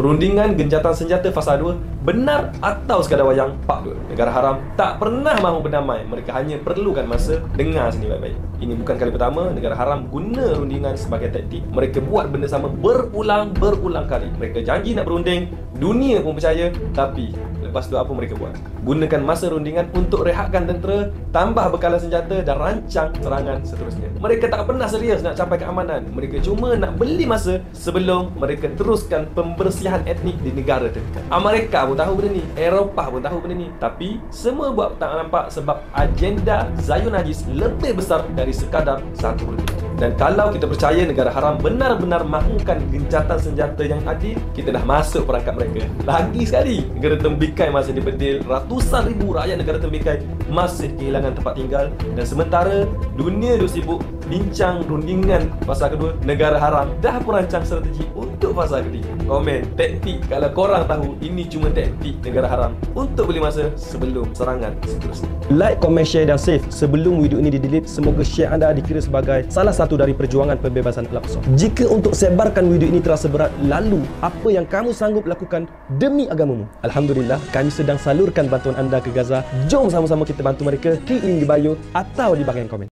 Perundingan gencatan senjata fasa 2 benar atau sekadar wayang Part 2? Negara haram tak pernah mahu berdamai. Mereka hanya perlukan masa. Dengar sini baik-baik. Ini bukan kali pertama negara haram guna rundingan sebagai taktik. Mereka buat benda sama berulang kali. Mereka janji nak berunding, dunia pun percaya, tapi lepas tu apa mereka buat? Gunakan masa rundingan untuk rehatkan tentera, tambah bekalan senjata dan rancang serangan seterusnya. Mereka tak pernah serius nak capai keamanan. Mereka cuma nak beli masa sebelum mereka teruskan pembersihan etnik di negara terdekat. Amerika pun tahu benda ni, Eropah pun tahu benda ni, tapi semua buat tak nampak sebab agenda Zionajis lebih besar dari sekadar satu runding. Dan kalau kita percaya negara haram benar-benar mahukan gencatan senjata yang adil, kita dah masuk perangkap mereka. Lagi sekali, negara tembikai masih dibedil, ratusan ribu rakyat negara tembikai masih kehilangan tempat tinggal, dan sementara dunia duk sibuk bincang rundingan fasa kedua, negara haram dah merancang strategi untuk fasa ketiga. Komen, taktik, kalau korang tahu ini cuma taktik negara haram untuk beli masa sebelum serangan seterusnya. Like, komen, share dan save sebelum video ini di-delete. Semoga share anda dikira sebagai salah satu dari perjuangan pembebasan Al-Aqsa. Jika untuk sebarkan video ini terasa berat, lalu apa yang kamu sanggup lakukan demi agamamu? Alhamdulillah, kami sedang salurkan bantuan anda ke Gaza. Jom sama-sama kita bantu mereka. Klik link di bio atau di bahagian komen.